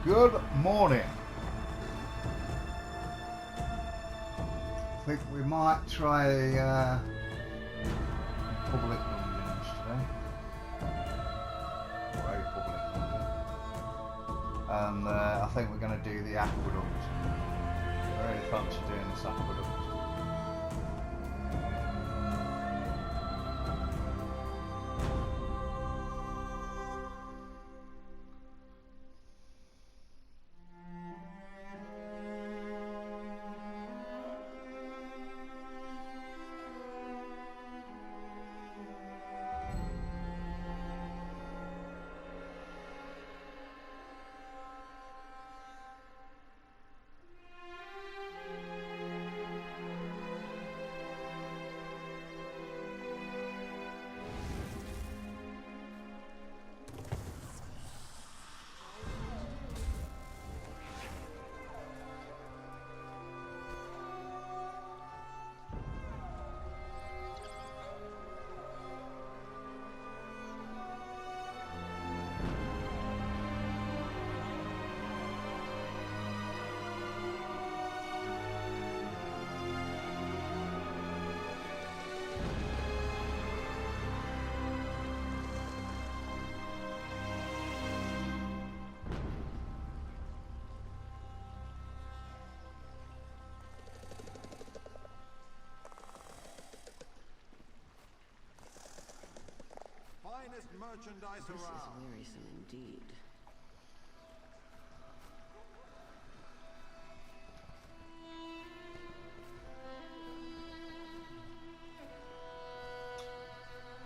Good morning. I think we might try a public dungeons today. Or a public dungeon. And I think we're going to do the Aquaduct. I really fancy doing this Aquaduct. Merchandise This is around. wearisome indeed.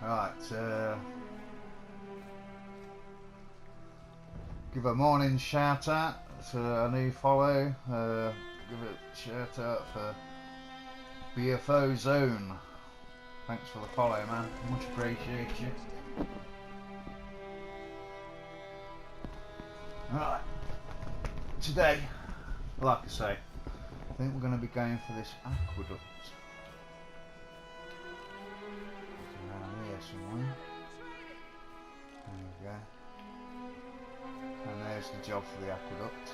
Right, give a morning shout out to a new follow. Give a shout out for BFO Zone. Thanks for the follow, man. Much appreciate you. Right, today, like I say, I think we're going to be going for this Aquaduct. Around here somewhere. There we go. And there's the job for the Aqueduct.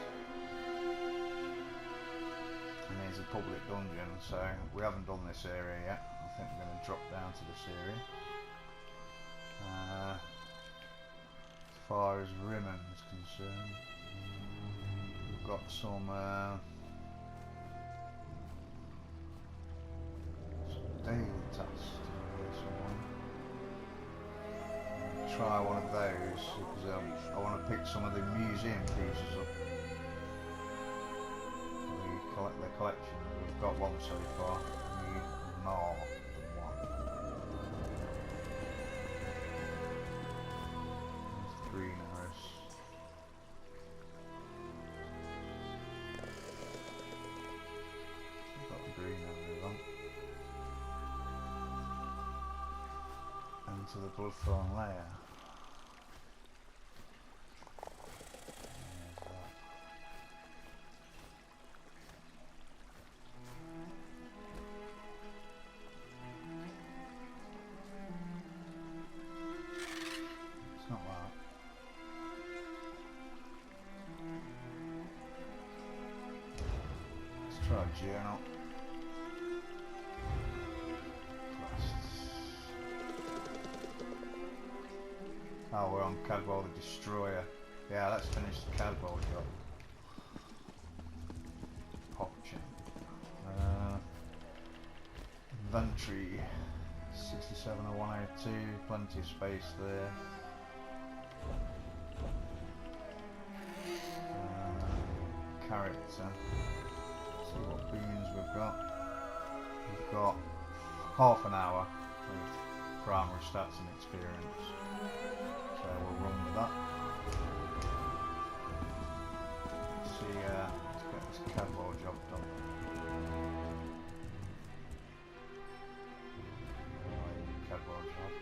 And here's a public dungeon, so we haven't done this area yet. I think we're going to drop down to this area. As far as Rimmen is concerned, we've got some daily tasks here somewhere. Try one of those because I want to pick some of the museum pieces up. We collect the collection. We've got one so far. We need more than one. There's 3 arrows. Got the green arrow on. Into the bloodthorn layer. It's not that. Let's try a journal. Oh, we're on Cadwell the Destroyer. Yeah, let's finish the Cadwell job. Pop chain. Inventory 670102, plenty of space there. Character. See what beans we've got. We've got half an hour of primary stats and experience. So we'll run with that. Let's see, let's get this Cadwell job done. Cadwell job.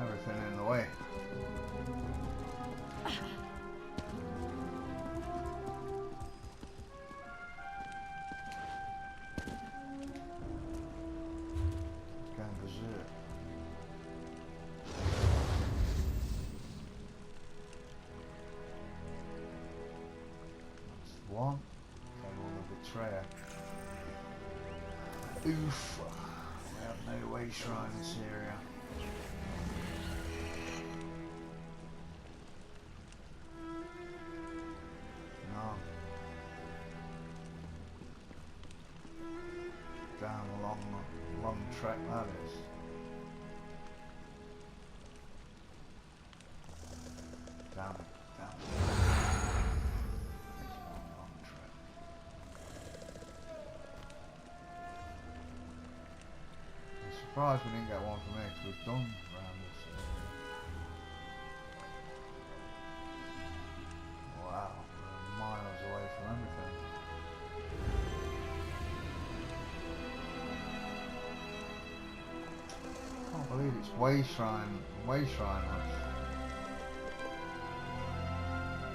Everything in the way. one. The betrayer. Oof. We have no way shrine in this area. No. Down a long trek that is. Damn it. Surprised we didn't get one from here because we've done around this area. Wow, we're miles away from everything. Can't believe it's way shriners.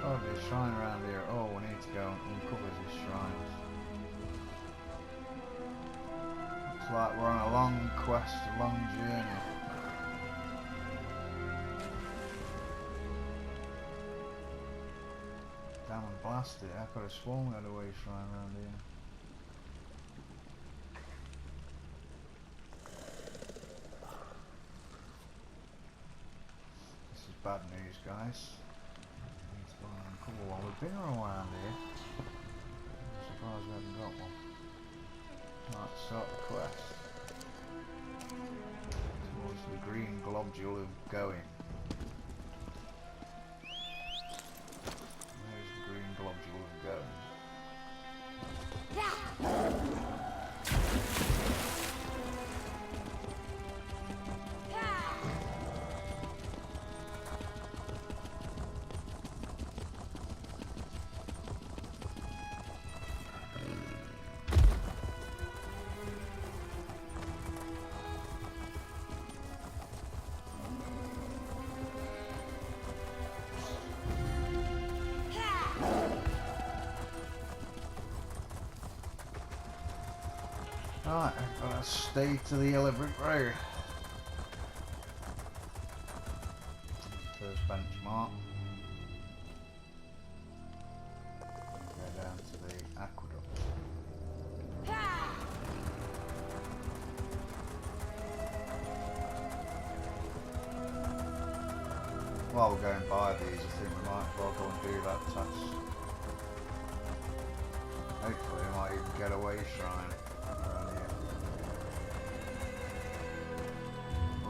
Oh, there's a shrine around here. Oh, we need to go and uncover these shrines. Looks like we're on a long quest, a long journey. Damn and blast it, I could have sworn we had a way shrine around here. This is bad news, guys. We need to go and uncover one. We've been around here. I'm surprised we haven't got one. Right, start the quest. Towards the green globule of going. There's the green globule of going. Right, I've got to stay to the yellow brick road. First benchmark. Go down to the aqueduct. While we're going by these, I think we might as well go and do that task. Hopefully we might even get a way shrine.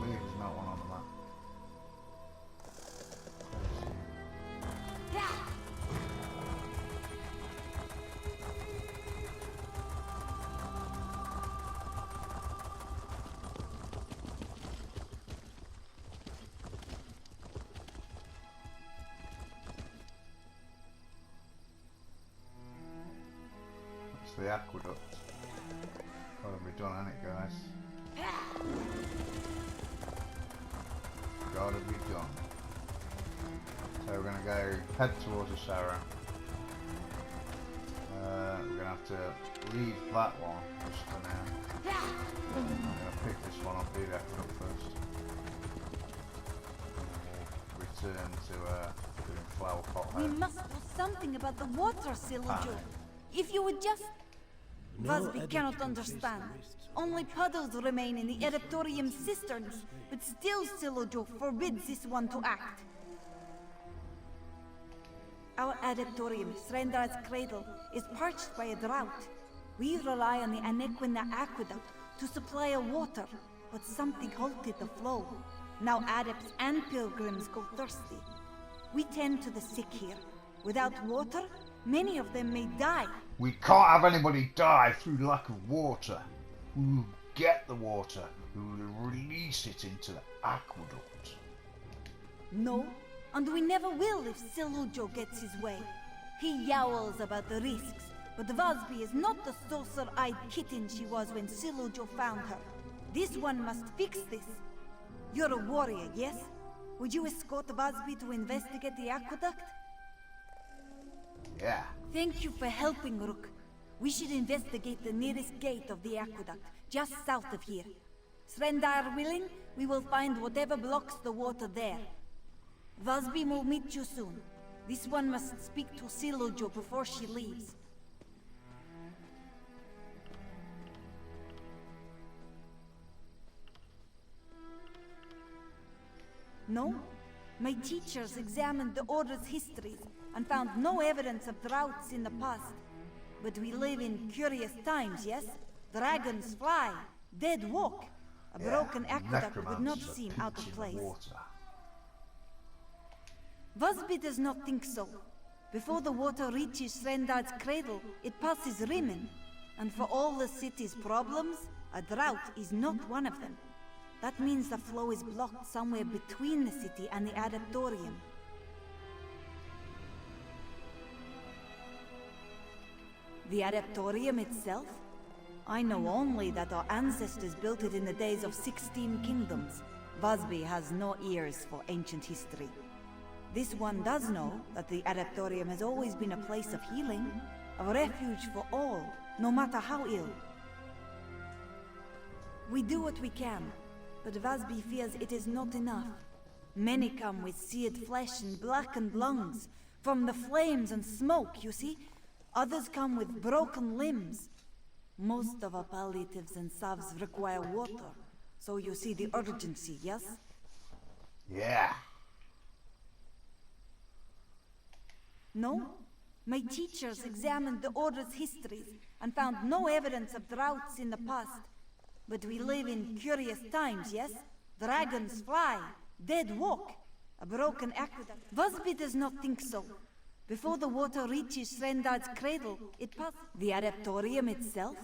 There's not one on the map. That's the aqueduct. Gotta be done, ain't it, guys? Gotta be done. So we're gonna go head towards the Surrin. We're gonna have to leave that one just for now. I'm gonna pick this one up, do that first. And we'll return to doing flower pot. We must do something about the water, Silojo. If you would just... Vazby cannot understand. Only puddles remain in the Ereptorium cisterns, but still Silojo forbids this one to act. Our Ereptorium, Srendar's cradle, is parched by a drought. We rely on the Anequina Aqueduct to supply our water, but something halted the flow. Now adepts and pilgrims go thirsty. We tend to the sick here. Without water, many of them may die. We can't have anybody die through lack of water. We will get the water. We will release it into the aqueduct. No, and we never will if Silojo gets his way. He yowls about the risks, but Vazby is not the saucer-eyed kitten she was when Silojo found her. This one must fix this. You're a warrior, yes? Would you escort Vazby to investigate the aqueduct? Yeah. Thank you for helping, Rook. We should investigate the nearest gate of the aqueduct, just south of here. Srendar willing, we will find whatever blocks the water there. Vazby will meet you soon. This one must speak to Silojo before she leaves. No? My teachers examined the Order's histories and found no evidence of droughts in the past. But we live in curious times, yes? Dragons fly, dead walk. A broken aqueduct would not necromancers are seem out of pinching place. water. Vosby does not think so. Before the water reaches Srendar's cradle, it passes Rimmen. And for all the city's problems, a drought is not one of them. That means the flow is blocked somewhere between the city and the Adaptorium. The Adaptorium itself? I know only that our ancestors built it in the days of 16 kingdoms. Vosby has no ears for ancient history. This one does know that the Adaptorium has always been a place of healing, a refuge for all, no matter how ill. We do what we can, but Vosby fears it is not enough. Many come with seared flesh and blackened lungs, from the flames and smoke, you see. Others come with broken limbs. Most of our palliatives and salves require water, so you see the urgency, yes? Yeah. No? My teachers examined the Order's histories and found no evidence of droughts in the past. But we live in curious times, yes? Dragons fly, dead walk. A broken aqueduct. Vosby does not think so. Before the water reaches Srendar's cradle, it passes. The Adaptorium itself?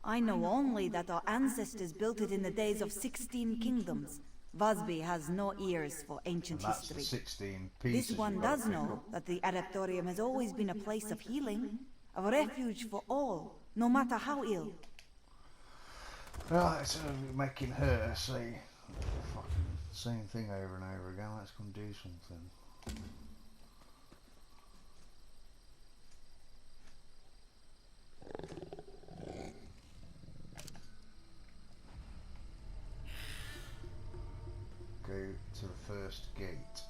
I know only that our ancestors built it in the days of 16 kingdoms. Vosby has no ears for ancient And that's history. the 16 pieces. This one you've got does to pick know up. that the Adaptorium has always been a place of healing, a refuge for all, no matter how ill. Right, so we're making her say the fucking same thing over and over again. Let's go and do something. Go to the first gate.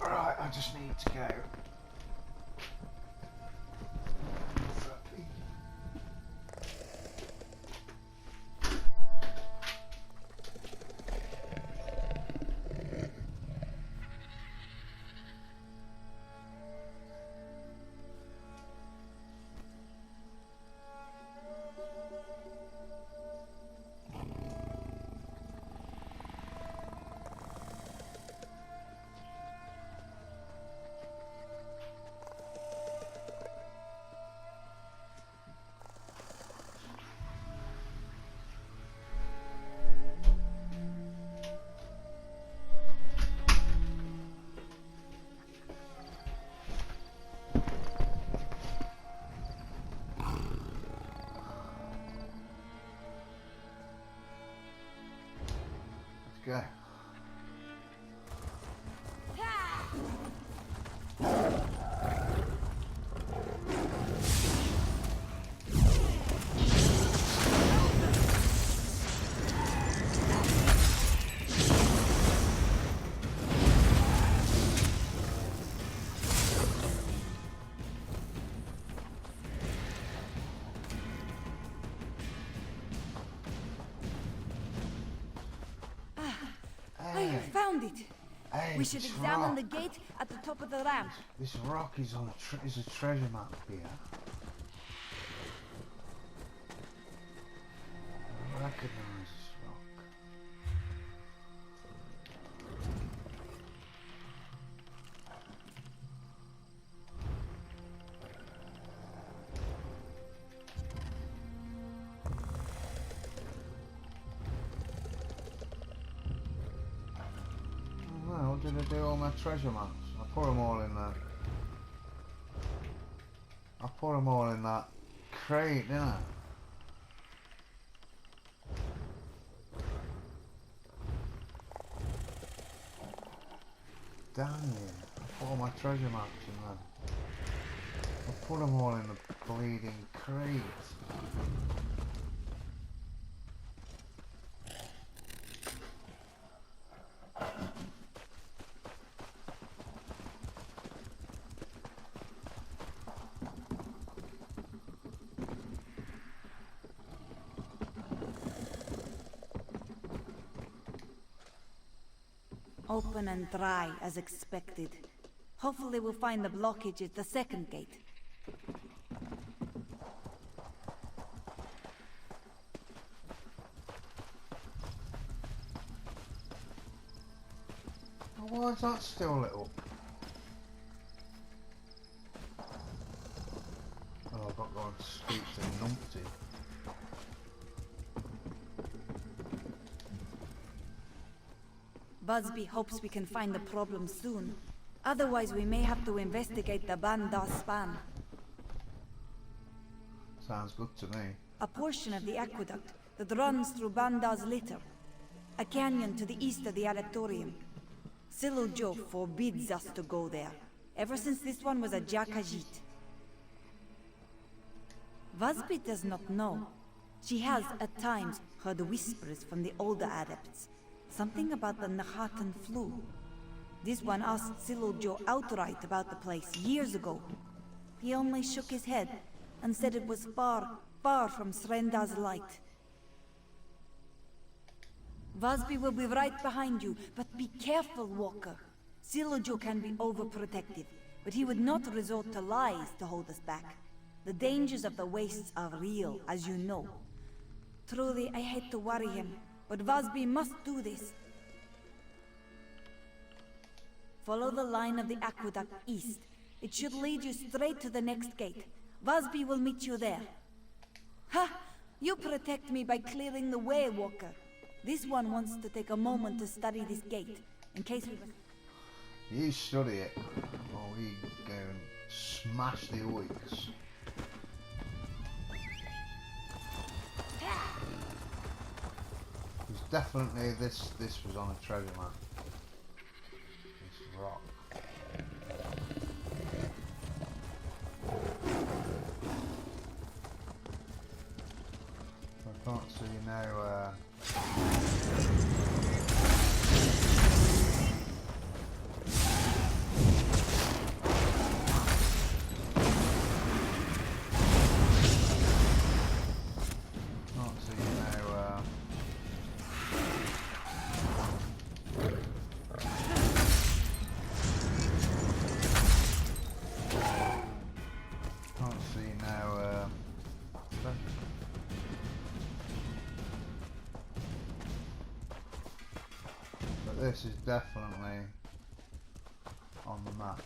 Right, I just need to go. Go. I found it. Hey, We should this examine rock. the gate at the top of the ramp. This rock is on is a treasure map here. I recognise this rock. Oh, what did I do all my treasure maps? I put them all in there. I put them all in that crate, didn't I? Damn you. I put all my treasure maps in there. I put them all in the bleeding crate. Open and dry, as expected. Hopefully we'll find the blockage at the second gate. Why is that still lit up? Oh, I've got to go and speak to Numpty. Busby hopes we can find the problem soon. Otherwise, we may have to investigate the Bandar span. Sounds good to me. A portion of the aqueduct that runs through Bandar's litter. A canyon to the east of the auditorium. Silujo forbids us to go there, ever since this one was a Jakajit. Busby does not know. She has, at times, heard whispers from the older adepts. Something about the Nahatan flu. This one asked Silujo outright about the place years ago. He only shook his head and said it was far, far from Srenda's light. Busby will be right behind you, but be careful, Walker. Silujo can be overprotective, but he would not resort to lies to hold us back. The dangers of the wastes are real, as you know. Truly, I hate to worry him, but Busby must do this. Follow the line of the aqueduct east. It should lead you straight to the next gate. Busby will meet you there. Ha! You protect me by clearing the way, Walker. This one wants to take a moment to study this gate, in case we... You study it, or we go and smash the orcs. There's definitely this was on a treasure map. This rock. I can't see now. This is definitely on the map.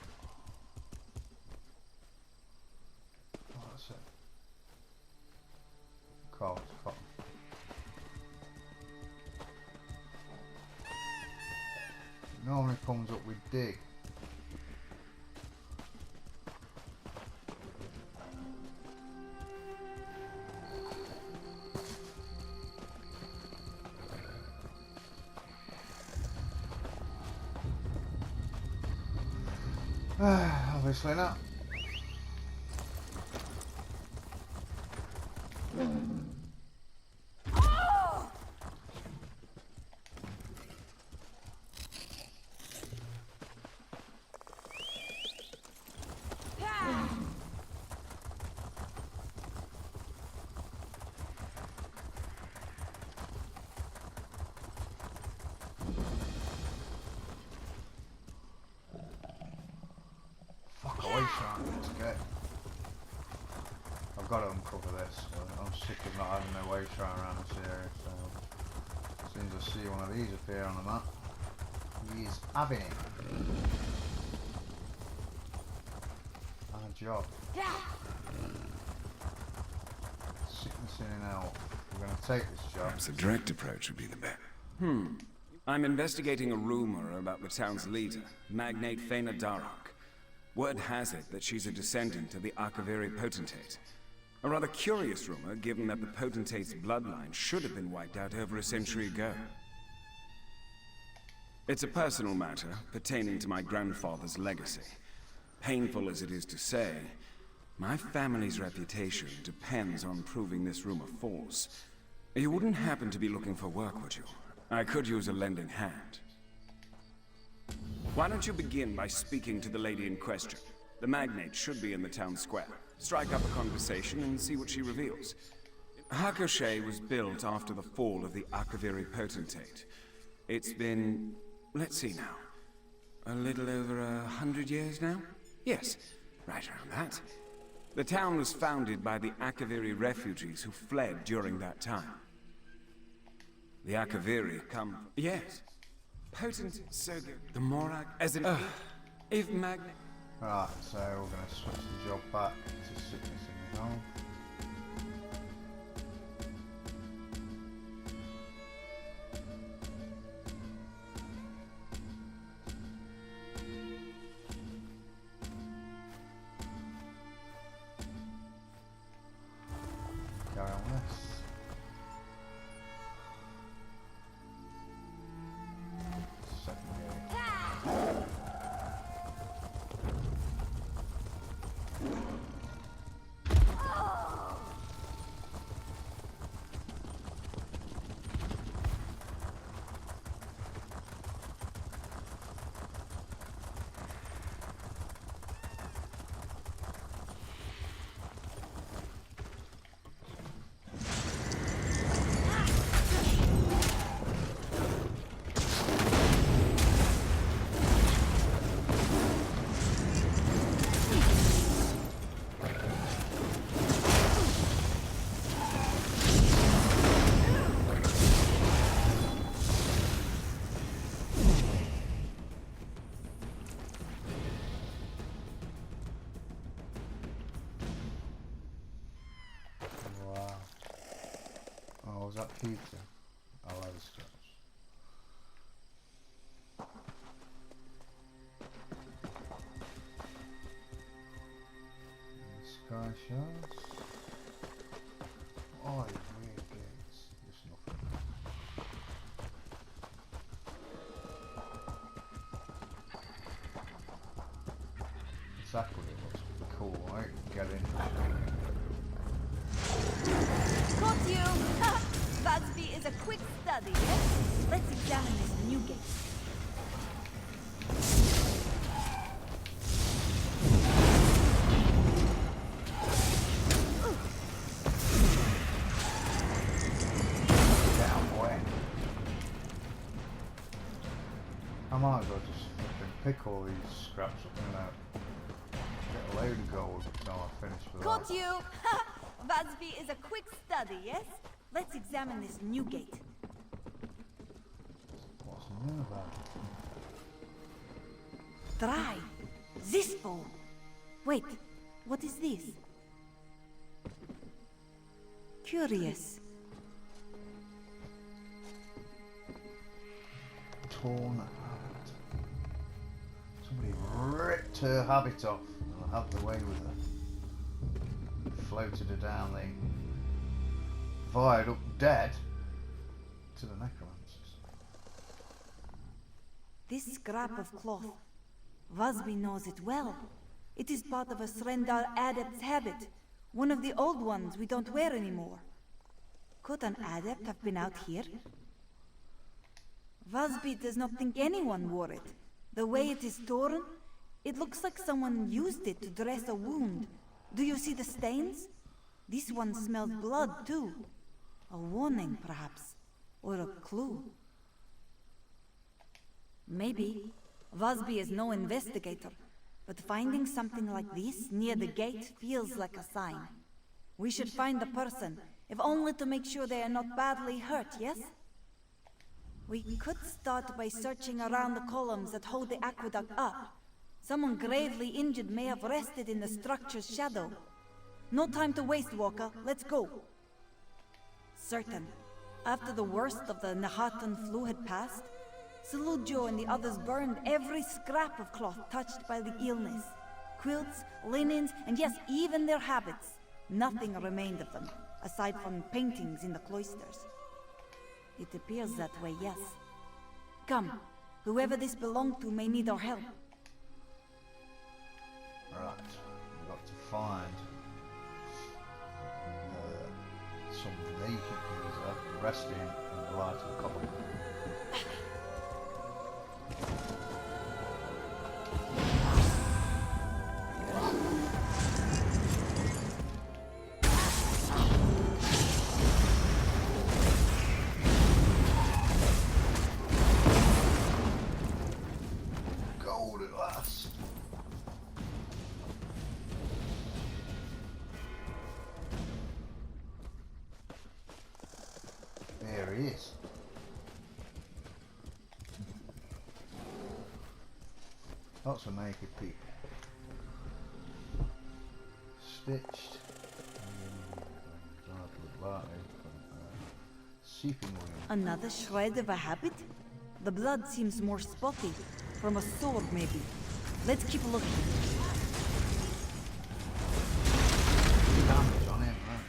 Oh, that's it. Cotton. It normally comes up with dig. Obviously not. Okay. I've got to uncover this. I'm sick of not having no way shrine around this area, so as soon as I see one of these appear on the map, he is having it. And a job. Sickness in and out. We're going to take this job. Perhaps a direct approach would be the best. I'm investigating a rumor about the town's leader, Magnate Faina Darok. Word has it that she's a descendant of the Akaviri potentate. A rather curious rumor, given that the potentate's bloodline should have been wiped out over a century ago. It's a personal matter pertaining to my grandfather's legacy. Painful as it is to say, my family's reputation depends on proving this rumor false. You wouldn't happen to be looking for work, would you? I could use a lending hand. Why don't you begin by speaking to the lady in question? The magnate should be in the town square. Strike up a conversation and see what she reveals. Hakoshe was built after the fall of the Akaviri potentate. It's been let's see now. A little over 100 years now? Yes, right around that. The town was founded by the Akaviri refugees who fled during that time. The Akaviri come... Yes. Potent Surrin, the Morag, as an... if Magnet... Right, so we're going to switch the job back to sickness in the home. Carry on with this. Was that pizza? I love the scratch. Sky shards. Oh, it's weird gates. Just nothing. Exactly, it looks pretty cool, right? Get in. Got you! Busby is a quick study, yes? Let's examine this new gate. Down, boy. I might as well just fucking pick all these scraps up and get a load of gold until I finish with Got that. you! Busby is a quick study, yes? Let's examine this new gate. What's new about it? Dry. Zispo. Wait, what is this? Curious. Torn habit. Somebody ripped her habit off and had the way with her. Floated her down the viaduct dead to the necromancers. This scrap of cloth. Vasby knows it well. It is part of a Srendar adept's habit. One of the old ones we don't wear anymore. Could an adept have been out here? Vasby does not think anyone wore it. The way it is torn, it looks like someone used it to dress a wound. Do you see the stains? This one smells blood too. A warning, perhaps, or a clue. Maybe. Vasby is no investigator, but finding something like this near the gate feels like a sign. We should find the person, if only to make sure they are not badly hurt, yes? We could start by searching around the columns that hold the aqueduct up. Someone gravely injured may have rested in the structure's shadow. No time to waste, Walker. Let's go. Certain. After the worst of the Nahatan flu had passed, Salujo and the others burned every scrap of cloth touched by the illness. Quilts, linens, and yes, even their habits. Nothing remained of them, aside from paintings in the cloisters. It appears that way, yes. Come, whoever this belonged to may need our help. Right, we've got to find some naked geezer resting in the light of the column. Lots of naked people. Stitched. Seeping wound. Another shred of a habit? The blood seems more spotty. From a sword, maybe. Let's keep looking. Damage on him, right?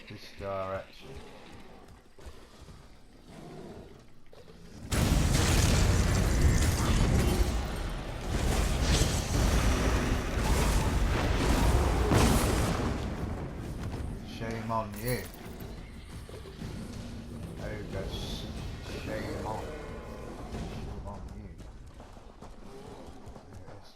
This direction. Shame on you. There you go. Shame on. Shame on you. There it is.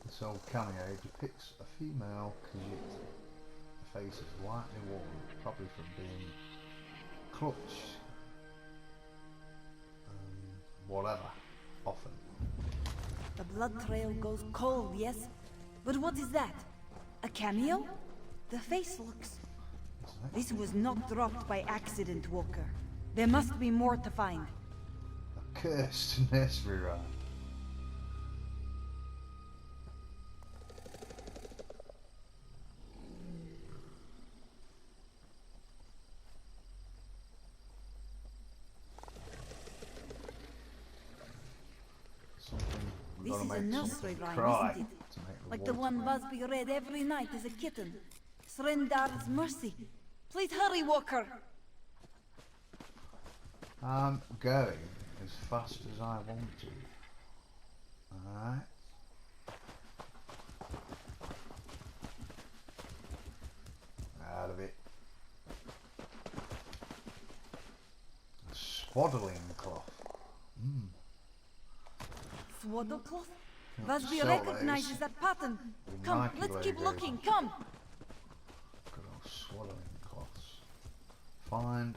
This old cameo depicts a female Khajiit. The face is lightly worn, probably from being clutched. Whatever. Often. The blood trail goes cold, yes? But what is that? A cameo? The face looks... This was not dropped by accident, Walker. There must be more to find. A cursed nursery rhyme. This is a nursery rhyme, isn't it? Like the one Busby read every night as a kitten. Srendar's mercy. Please hurry, Walker. I'm going as fast as I want to. Alright. Out of it. A swaddling cloth. Swaddlecloth? Not Busby sell recognizes those. that pattern. The Come, Nike let's keep logo. looking, come! Good old swaddling cloths. Find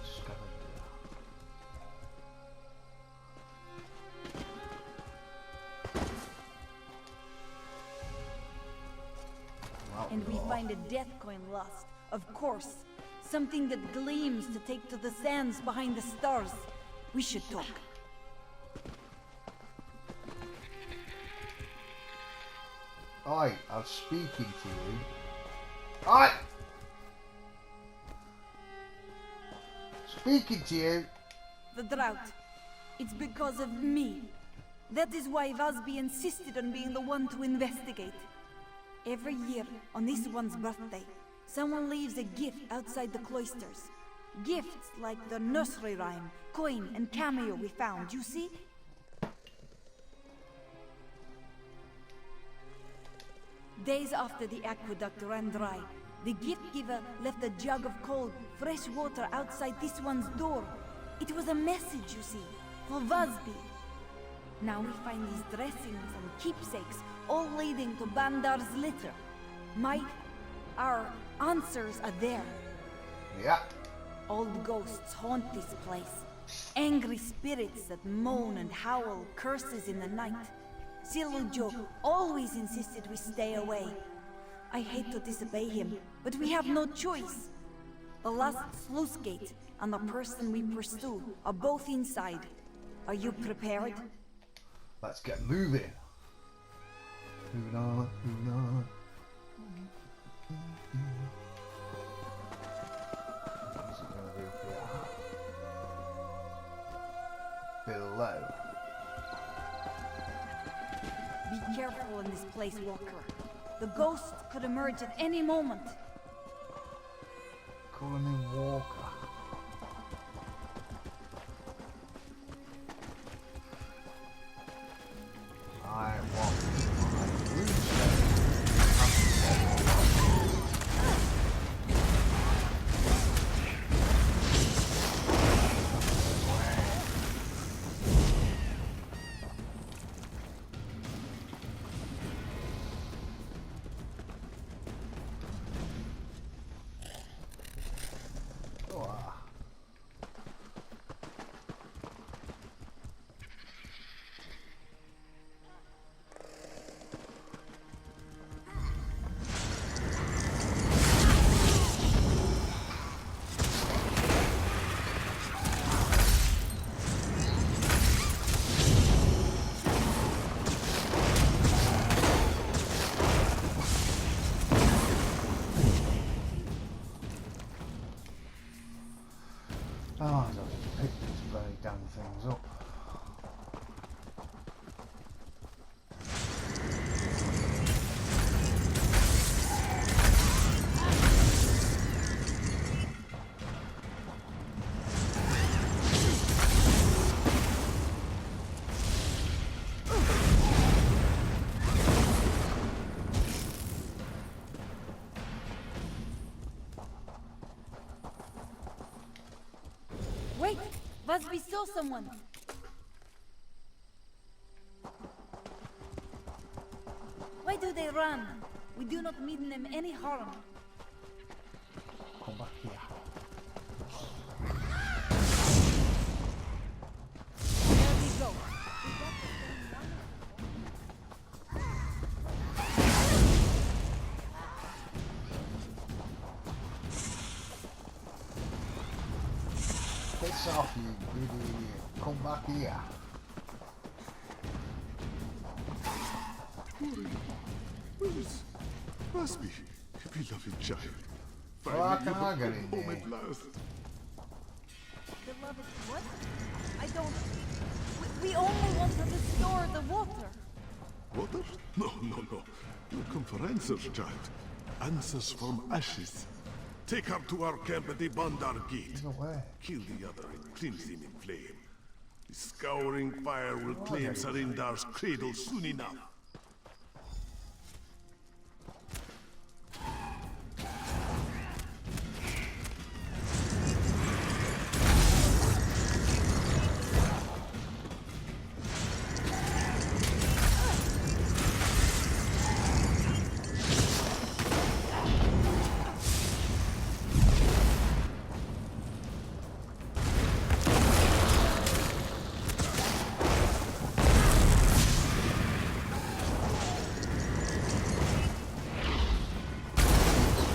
scavenger. And we find a death coin lost. Of course. Something that gleams to take to the sands behind the stars. We should talk. Oi, I'm speaking to you. Oi! Speaking to you. The drought. It's because of me. That is why Vasby insisted on being the one to investigate. Every year, on this one's birthday, someone leaves a gift outside the cloisters. Gifts like the nursery rhyme, coin, and cameo we found, you see? Days after the aqueduct ran dry, the gift giver left a jug of cold, fresh water outside this one's door. It was a message, you see, for Vasby. Now we find these dressings and keepsakes, all leading to Bandar's litter. Our answers are there. Yeah. Old ghosts haunt this place. Angry spirits that moan and howl curses in the night. Silverjo always insisted we stay away. I hate to disobey him, but we have no choice. The last sluice gate and the person we pursue are both inside. Are you prepared? Let's get moving. Moving on, moving on. What's it gonna do here? Below. Be careful in this place, Walker. The ghost could emerge at any moment. Calling him Walker. I want my broomstick. Vasby saw someone. Why do they run? We do not mean them any harm. Come back here. There we go. Piss off, you greedy idiot. Come back here. Where's Busby, you beloved child? Well, Finally, can I you get have in come home there? at last. Beloved, what? I don't... We only want to restore the water. Water? No. You come for answers, child. Answers from ashes. Take her to our camp at the Bandar Gate. No way. Kill the other and cleanse him in flame. The scouring fire will claim Sarindar's cradle soon enough.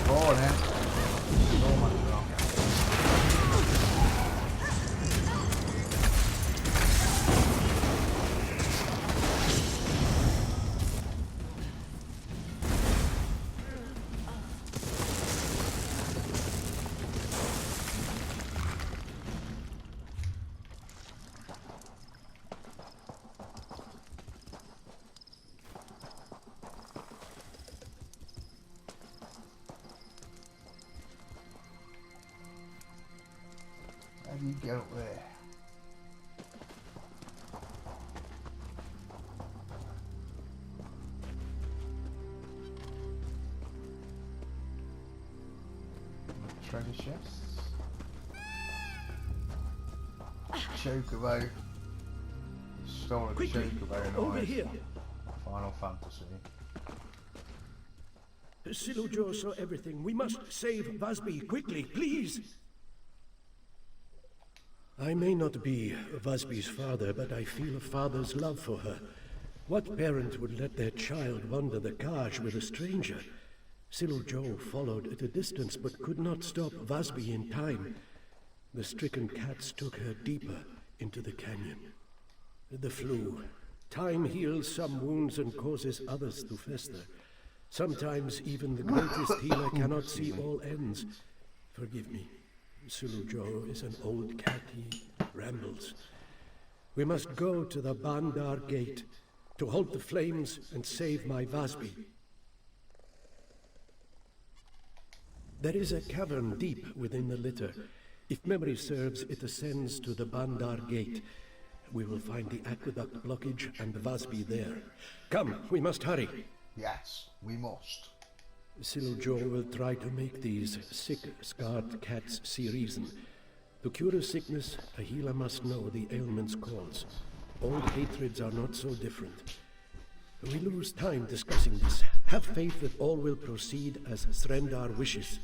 Oh, man. So much wrong. How do you get up there? Treasure chests. Chocobo. Historic Quickly, Chocobo over noise. here. Final Fantasy. Silujo saw everything. We must save Vasby quickly, please. I may not be Vasby's father, but I feel a father's love for her. What parent would let their child wander the Kaj with a stranger? Silujo followed at a distance, but could not stop Vasby in time. The stricken cats took her deeper into the canyon. The flu. Time heals some wounds and causes others to fester. Sometimes even the greatest healer cannot see all ends. Forgive me. Silujo is an old cat. He rambles. We must go to the Bandar Gate to halt the flames and save my Vasby. There is a cavern deep within the litter. If memory serves, it ascends to the Bandar Gate. We will find the Aquaduct blockage and Vasby there. Come, we must hurry. Yes, we must. Silujo will try to make these sick, scarred cats see reason. To cure a sickness, a healer must know the ailment's cause. Old hatreds are not so different. We lose time discussing this. Have faith that all will proceed as Srendar wishes.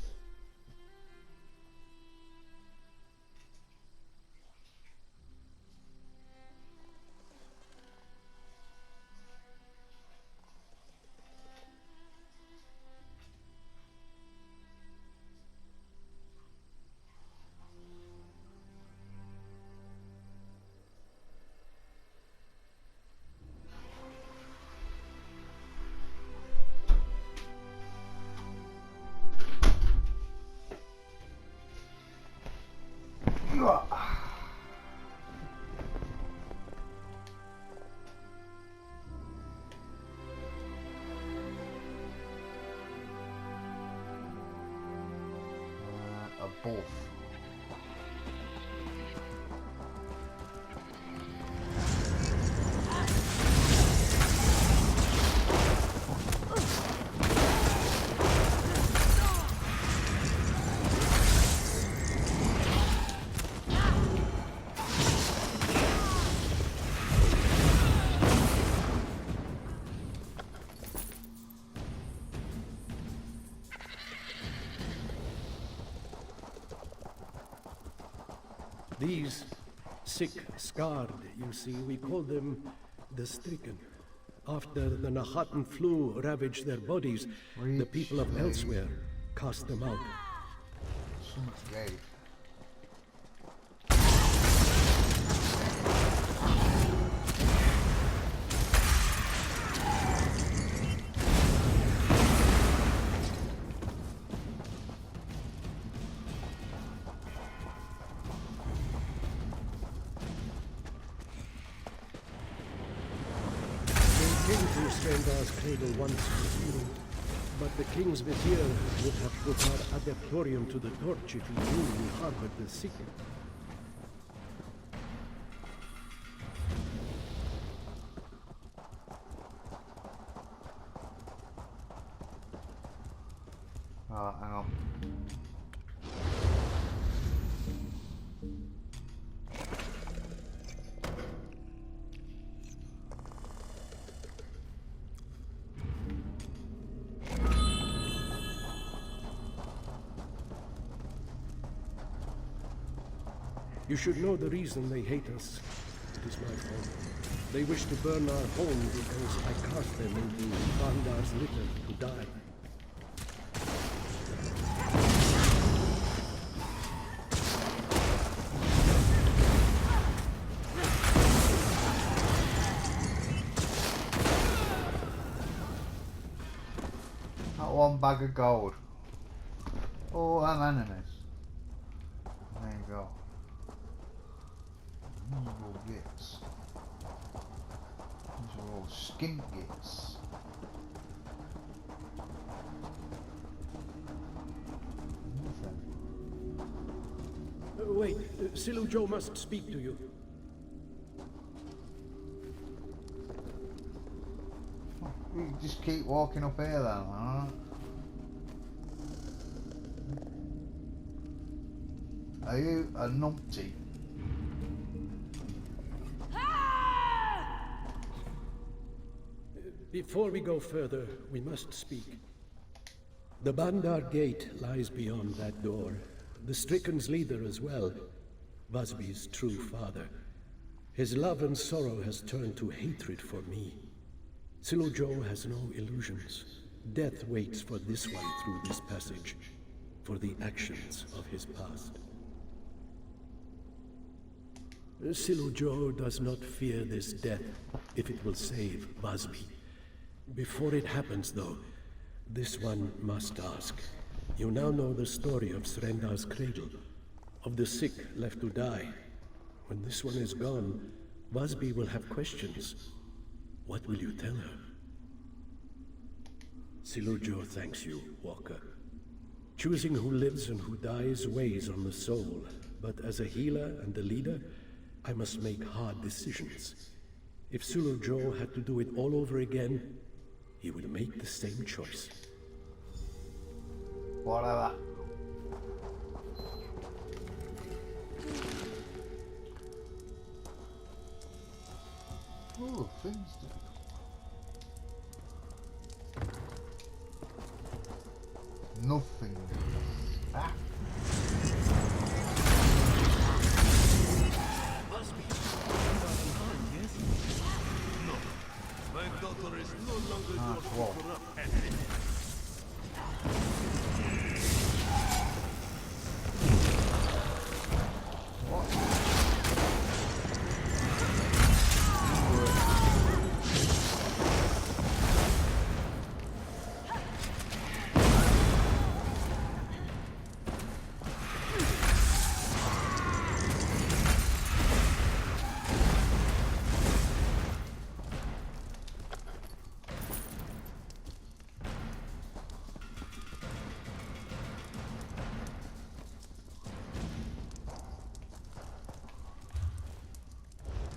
Both. These sick, scarred, you see, we call them the stricken. After the Nahatan flu ravaged their bodies, the people of ELSWEYR cast them out. So much gay. Srendar's cradle once was healed, but the king's vizier would have put our adeptorium to the torch if he knew we harbored the sick. Hang on. You should know the reason they hate us. It is my fault. They wish to burn our home because I cast them into Vandar's litter to die. That one bag of gold. Oh, them enemies. There you go. These are all gits. These are all skink gits. Wait, Silu Joe must speak to you. You just keep walking up here then, alright? Are you a numpty? Before we go further, we must speak. The Bandar Gate lies beyond that door. The Stricken's leader as well, Busby's true father. His love and sorrow has turned to hatred for me. Silu Joe has no illusions. Death waits for this one through this passage, for the actions of his past. Silu Joe does not fear this death if it will save Busby. Before it happens, though, this one must ask. You now know the story of Srendar's cradle, of the sick left to die. When this one is gone, Busby will have questions. What will you tell her? Silu Joe thanks you, Walker. Choosing who lives and who dies weighs on the soul, but as a healer and a leader, I must make hard decisions. If Silu Joe had to do it all over again, he would make the same choice. Whatever. Oh, things to... Nothing. Ah. My daughter is no longer your corrupt enemy.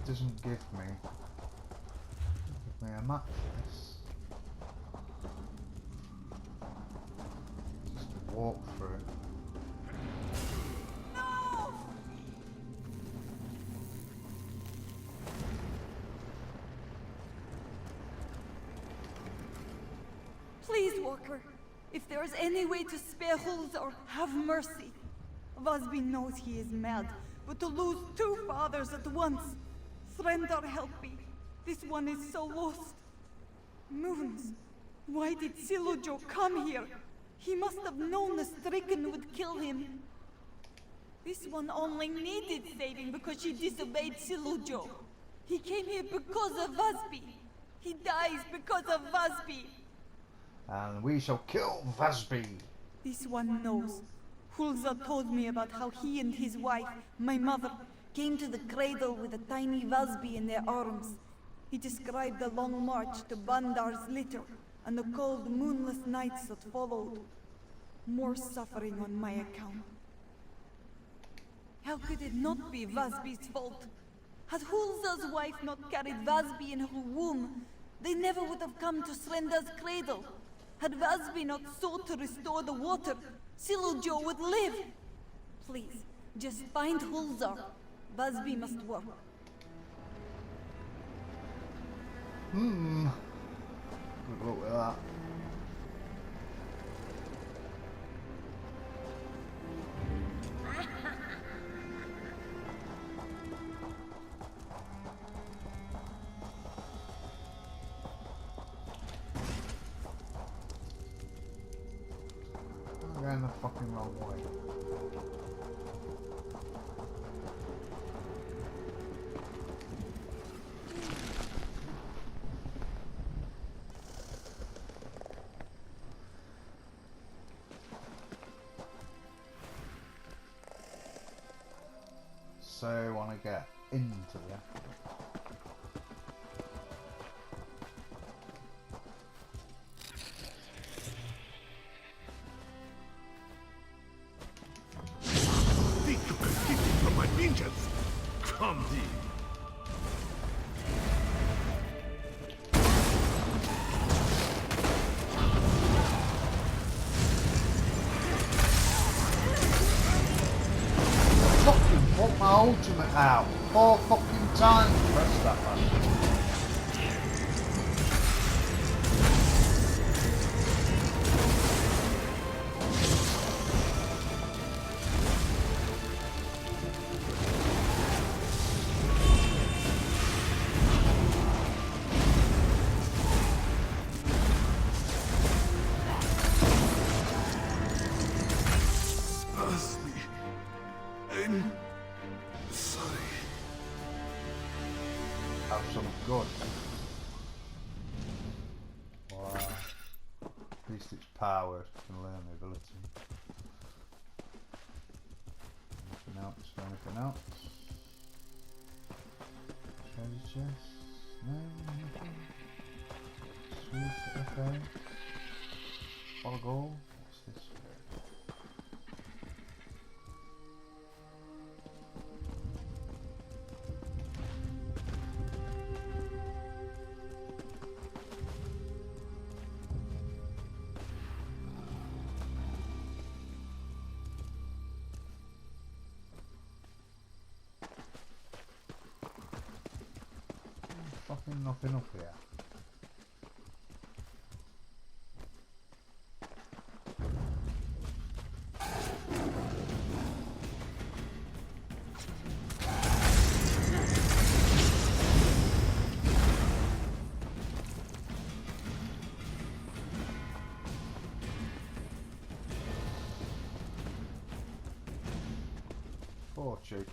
Doesn't give me a mattress. Just to walk through it. No! Please, Walker, if there is any way to spare Hulz or have mercy. Busby knows he is mad, but to lose two fathers at once. Threndar, help me. This one is so lost. Moons. Why did Silojo come here? He must have known the stricken would kill him. This one only needed saving because she disobeyed Silojo. He came here because of Vasby. He dies because of Vasby. And we shall kill Vasby. This one knows. Hulza told me about how he and his wife, my mother, came to the cradle with a tiny Vasby in their arms. He described the long march to Bandar's litter and the cold, moonless nights that followed. More suffering on my account. How could it not be Vasby's fault? Had Hulza's wife not carried Vasby in her womb, they never would have come to Srenda's cradle. Had Vasby not sought to restore the water, Silojo would live. Please, just find Hulza. Vasby must work. Good luck with that. I'm going the fucking wrong way. So I want to get into the aqueduct. Think you can keep me from my vengeance? Come thee. Want my ultimate out 4 fucking times. Press that button. Have some good. Wow. Increased its power. Can learn the ability. Anything else? Anything else? Treasure chest? No, nothing. Sweet, okay. Follow goal. What's this? Fucking nothing up here. Poor Jacob.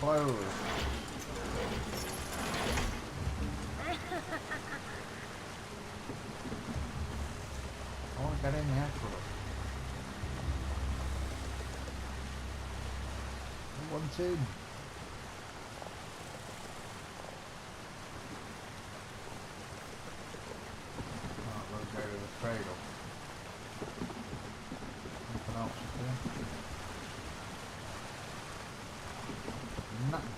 Close. I want to get in the aqueduct. I want in. Oh, let's go to the cradle. Anything else up here? Nothing.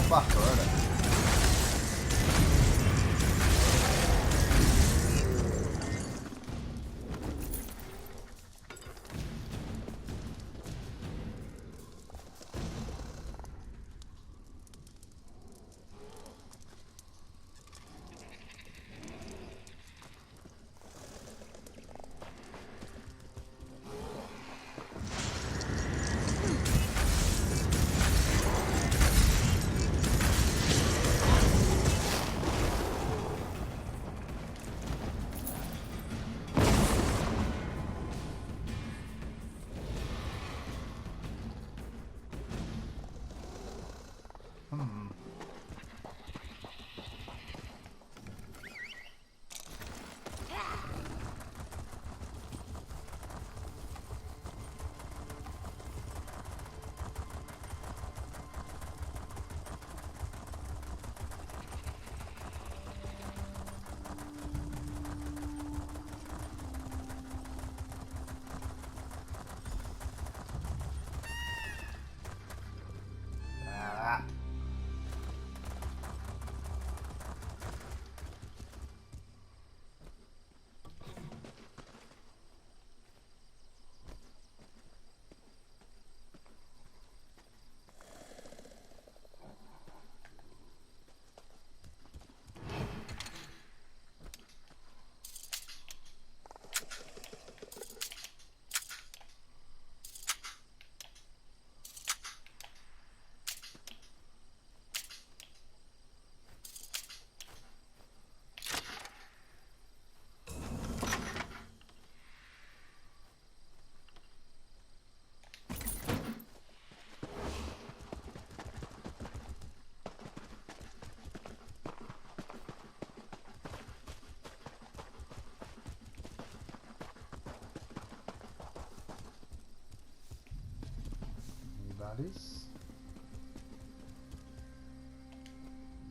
backer, isn't it?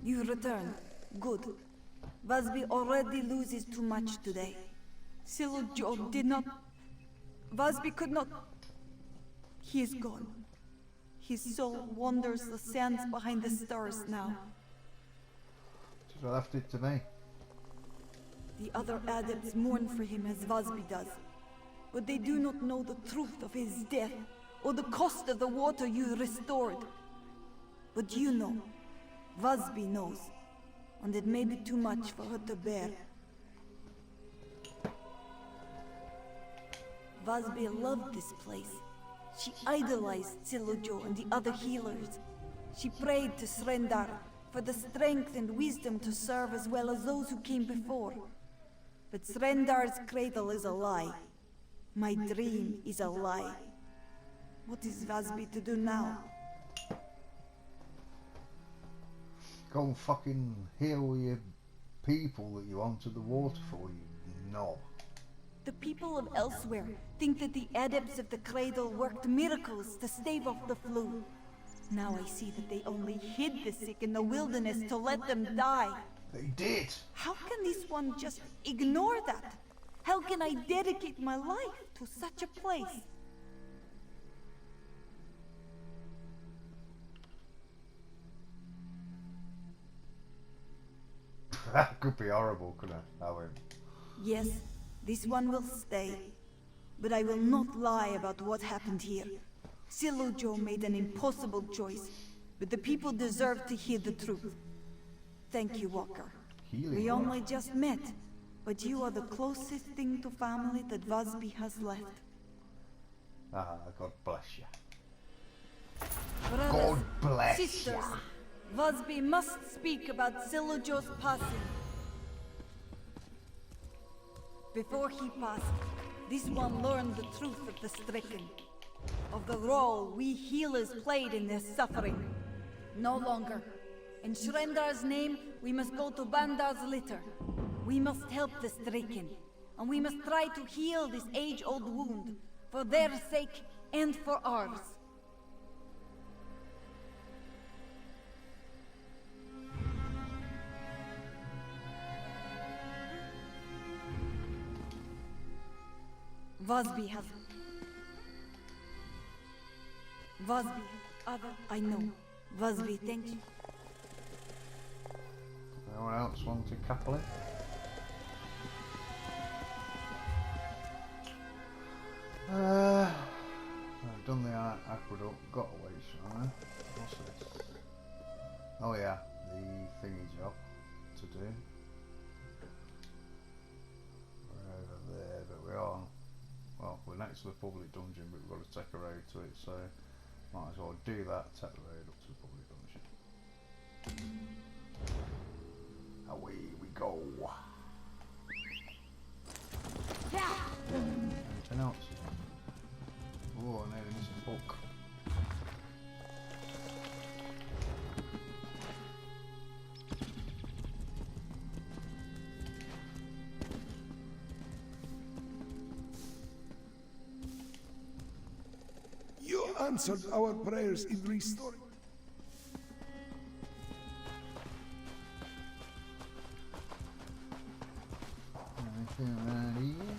You returned. Good. Vasby already loses too much today. Silojo did not... Vasby could not... He is gone. His soul wanders the sands behind the stars now. Should have left it to me. The other adepts mourn for him as Vasby does. But they do not know the truth of his death, or the cost of the water you restored. But you know. Vasby knows. And it may be too much for her to bear. Vasby loved this place. She idolized Silojo and the other healers. She prayed to Srendar for the strength and wisdom to serve as well as those who came before. But Srendar's cradle is a lie. My dream is a lie. What is Vasby to do now? Go and fucking heal your people that you wanted the water for, you knob. The people of ELSWEYR think that the adepts of the cradle worked miracles to stave off the flu. Now I see that they only hid the sick in the wilderness to let them die. They did! How can this one just ignore that? How can I dedicate my life to such a place? That could be horrible, couldn't it, Owen? Yes, this one will stay. But I will not lie about what happened here. Silojo made an impossible choice, but the people deserve to hear the truth. Thank you, Walker. We only just met, but you are the closest thing to family that Vasby has left. Ah, God bless you. Brothers, God bless sisters, you. Vasby must speak about Silojo's passing. Before he passed, this one learned the truth of the stricken, of the role we healers played in their suffering. No longer. In Shrendar's name, we must go to Bandar's litter. We must help the stricken, and we must try to heal this age-old wound, for their sake and for ours. Vasby has... Vasby, other... I know. Vasby, thank you. Anyone else want to couple it? I've done the aqueduct, got away from it. What's this? Oh yeah, the thingy job to do. We're over there, but we are, well, we're next to the public dungeon, but we've got to take a road to it, so might as well do that, take the road up to the public dungeon. Away we go. Anything else? Oh, I nearly missed a book. You answered our prayers in restoring. Anything around here?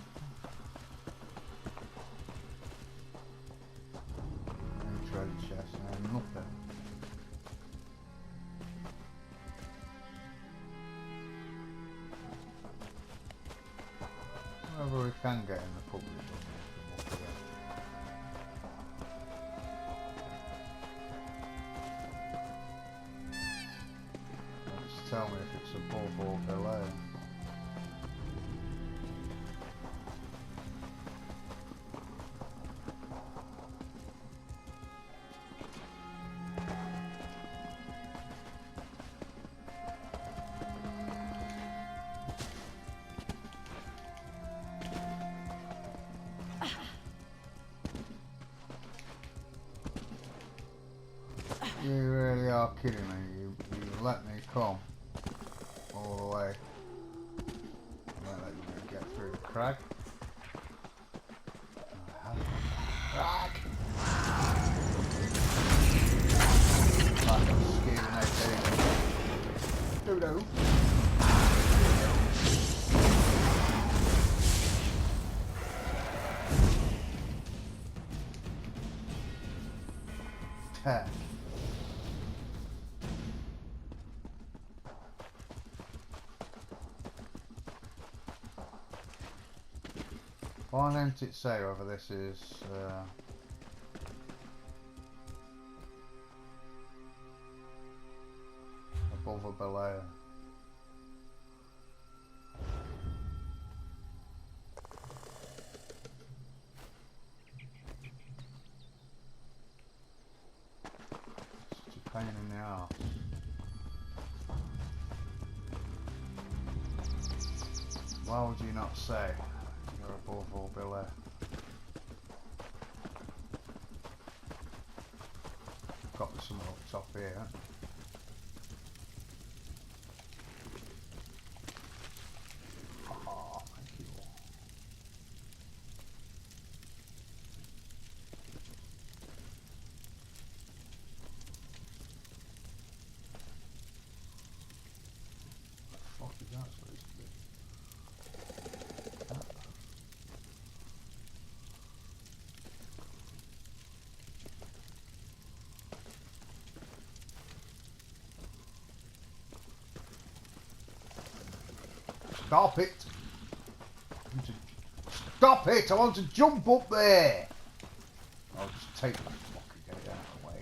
No treasure chest, no nothing. Wherever we can get in the public dungeon. Just tell me if it's above or below. You really are kidding me. You let me come all the way. I won't let you get through the crag. Crag! Like I'm scared of no dodo. Heck. Why don't it say whether this is above or below? Such a pain in the arse. Why would you not say you're above or below? Got this somewhere up top here. Oh, thank you. What the fuck is that supposed to be? Stop it! Stop it! I want to jump up there! I'll just take that fucking gate out of the way.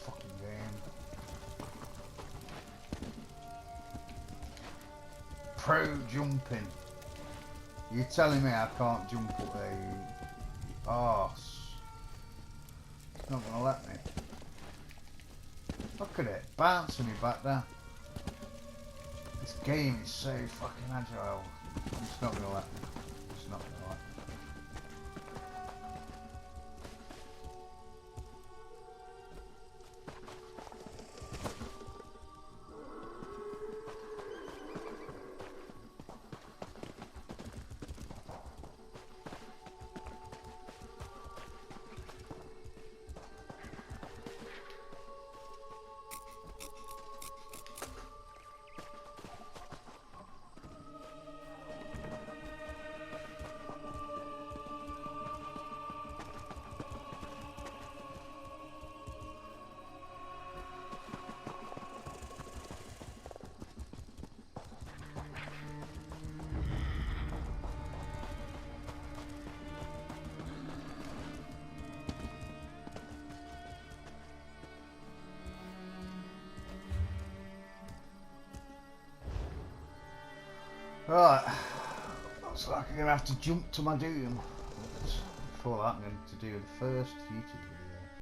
Fucking game. Pro jumping. You're telling me I can't jump up there, you arse. It's not gonna let me. Look at it, bouncing me back down. This game is so fucking agile. It's not gonna let me. It's not gonna let me. Right, looks like I'm going to have to jump to my doom. But before that I'm going to do the first YouTube video.